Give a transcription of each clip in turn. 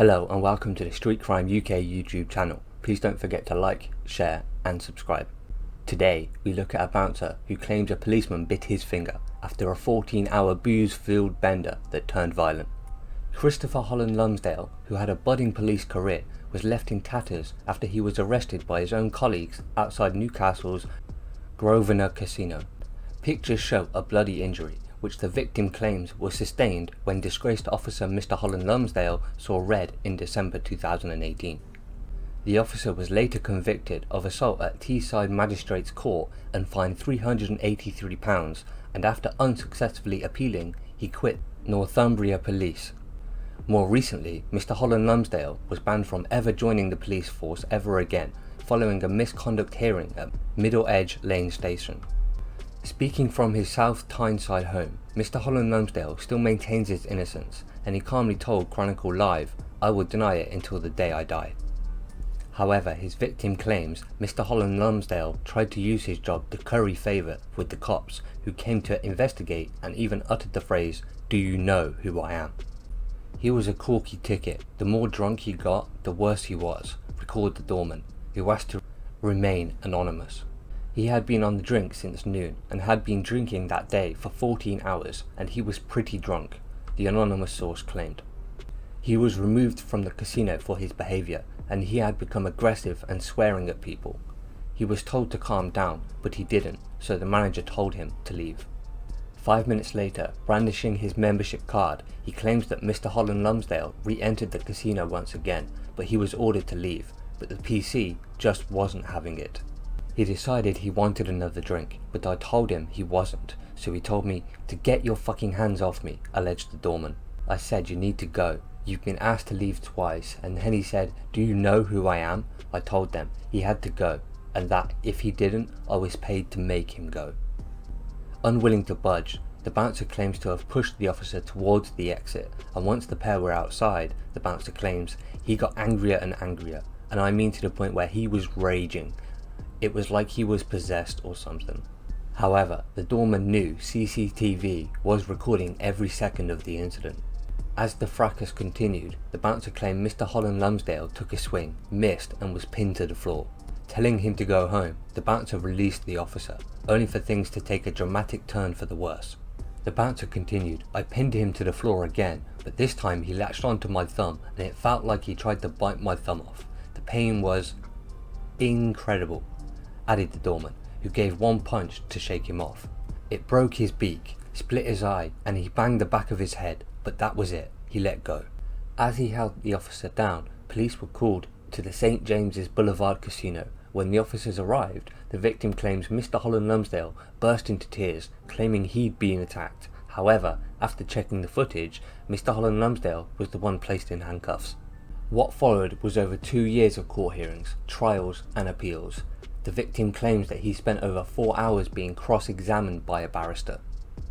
Hello and welcome to the Street Crime UK YouTube channel. Please don't forget to like, share and subscribe. Today we look at a bouncer who claims a policeman bit his finger after a 14-hour booze-filled bender that turned violent. Christopher Holland Lumsdale, who had a budding police career, was left in tatters after he was arrested by his own colleagues outside Newcastle's Grosvenor casino. Pictures show a bloody injury, which the victim claims was sustained when disgraced officer Mr. Holland Lumsdale saw red in December 2018. The officer was later convicted of assault at Teesside Magistrates Court and fined £383, and after unsuccessfully appealing, he quit Northumbria Police. More recently, Mr. Holland Lumsdale was banned from ever joining the police force ever again, following a misconduct hearing at Middle Edge Lane Station. Speaking from his South Tyneside home, Mr. Holland Lumsdale still maintains his innocence, and he calmly told Chronicle Live, "I will deny it until the day I die." However, his victim claims Mr. Holland Lumsdale tried to use his job to curry favour with the cops, who came to investigate and even uttered the phrase, "Do you know who I am?" He was a corky ticket. The more drunk he got, the worse he was, recalled the doorman, who asked to remain anonymous. He had been on the drink since noon and had been drinking that day for 14 hours, and he was pretty drunk, the anonymous source claimed. He was removed from the casino for his behaviour, and he had become aggressive and swearing at people. He was told to calm down, but he didn't, so the manager told him to leave. 5 minutes later, brandishing his membership card, he claims that Mr. Holland Lumsdale re-entered the casino once again, but he was ordered to leave, but the PC just wasn't having it. He decided he wanted another drink, but I told him he wasn't, so he told me to get your fucking hands off me, alleged the doorman. I said, "You need to go. You've been asked to leave twice," and then he said, "Do you know who I am?" I told them he had to go, and that if he didn't, I was paid to make him go. Unwilling to budge, the bouncer claims to have pushed the officer towards the exit, and once the pair were outside, the bouncer claims he got angrier and angrier, and I mean to the point where he was raging. It was like he was possessed or something. However, the doorman knew CCTV was recording every second of the incident. As the fracas continued, the bouncer claimed Mr. Holland Lumsdale took a swing, missed and was pinned to the floor. Telling him to go home, the bouncer released the officer, only for things to take a dramatic turn for the worse. The bouncer continued, "I pinned him to the floor again, but this time he latched onto my thumb and it felt like he tried to bite my thumb off. The pain was incredible," added the doorman, who gave one punch to shake him off. "It broke his beak, split his eye, and he banged the back of his head, but that was it. He let go." As he held the officer down, police were called to the St. James's Boulevard casino. When the officers arrived, the victim claims Mr. Holland Lumsdale burst into tears, claiming he'd been attacked. However, after checking the footage, Mr. Holland Lumsdale was the one placed in handcuffs. What followed was over 2 years of court hearings, trials and appeals. The victim claims that he spent over 4 hours being cross-examined by a barrister.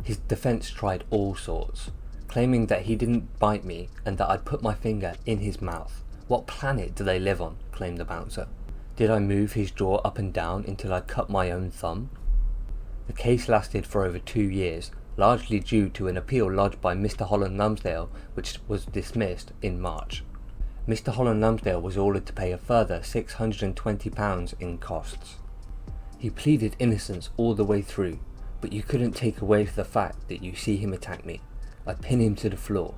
His defence tried all sorts, claiming that he didn't bite me and that I'd put my finger in his mouth. "What planet do they live on?" claimed the bouncer. "Did I move his jaw up and down until I cut my own thumb?" The case lasted for over 2 years, largely due to an appeal lodged by Mr. Holland Lumsdale, which was dismissed in March. Mr. Holland Lumsdale was ordered to pay a further £620 in costs. He pleaded innocence all the way through, but you couldn't take away the fact that you see him attack me. I pin him to the floor,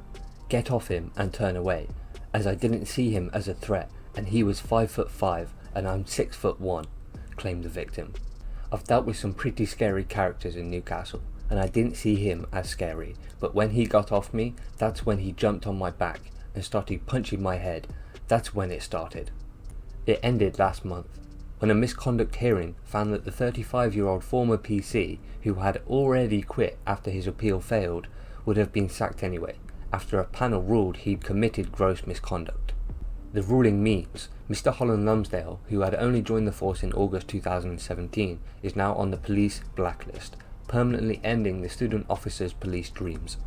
get off him and turn away, as I didn't see him as a threat, and he was 5'5" and I'm 6'1", claimed the victim. "I've dealt with some pretty scary characters in Newcastle, and I didn't see him as scary, but when he got off me, that's when he jumped on my back and started punching my head. That's when it started." It ended last month, when a misconduct hearing found that the 35-year-old former PC, who had already quit after his appeal failed, would have been sacked anyway, after a panel ruled he'd committed gross misconduct. The ruling means Mr. Holland Lumsdale, who had only joined the force in August 2017, is now on the police blacklist, permanently ending the student officer's police dreams.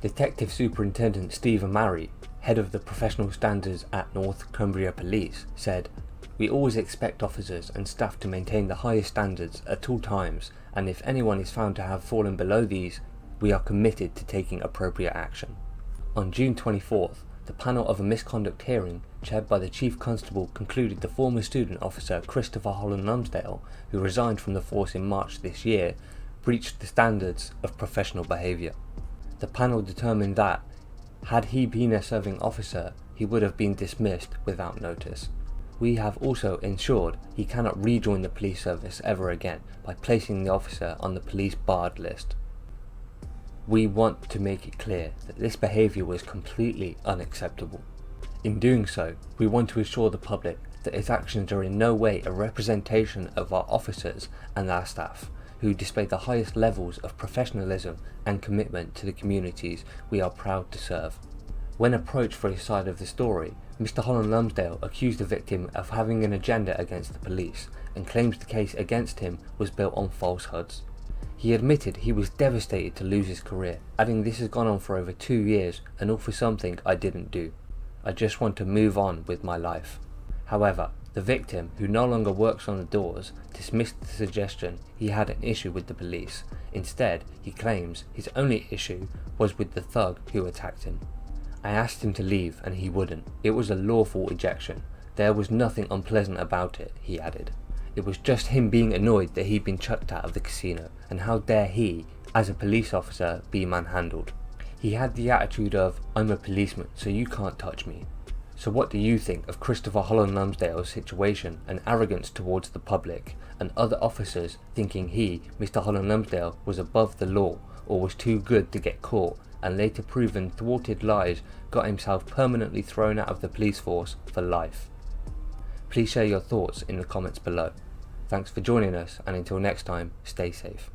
Detective Superintendent Steve Amari, head of the professional standards at Northumbria Police, said, "We always expect officers and staff to maintain the highest standards at all times, and if anyone is found to have fallen below these, we are committed to taking appropriate action." On June 24th, the panel of a misconduct hearing chaired by the Chief Constable concluded the former student officer Christopher Holland Lumsdale, who resigned from the force in March this year, breached the standards of professional behaviour. The panel determined that, had he been a serving officer, he would have been dismissed without notice. We have also ensured he cannot rejoin the police service ever again by placing the officer on the police barred list. We want to make it clear that this behaviour was completely unacceptable. In doing so, we want to assure the public that his actions are in no way a representation of our officers and our staff, who display the highest levels of professionalism and commitment to the communities we are proud to serve. When approached for his side of the story, Mr. Holland Lumsdale accused the victim of having an agenda against the police and claims the case against him was built on falsehoods. He admitted he was devastated to lose his career, adding, "This has gone on for over 2 years and all for something I didn't do. I just want to move on with my life." However, the victim, who no longer works on the doors, dismissed the suggestion he had an issue with the police. Instead, he claims his only issue was with the thug who attacked him. "I asked him to leave and he wouldn't. It was a lawful ejection. There was nothing unpleasant about it," he added. "It was just him being annoyed that he'd been chucked out of the casino, and how dare he, as a police officer, be manhandled. He had the attitude of, 'I'm a policeman, so you can't touch me.'" So what do you think of Christopher Holland Lumsdale's situation and arrogance towards the public, and other officers thinking he, Mr. Holland Lumsdale, was above the law or was too good to get caught, and later proven thwarted lies got himself permanently thrown out of the police force for life? Please share your thoughts in the comments below. Thanks for joining us, and until next time, stay safe.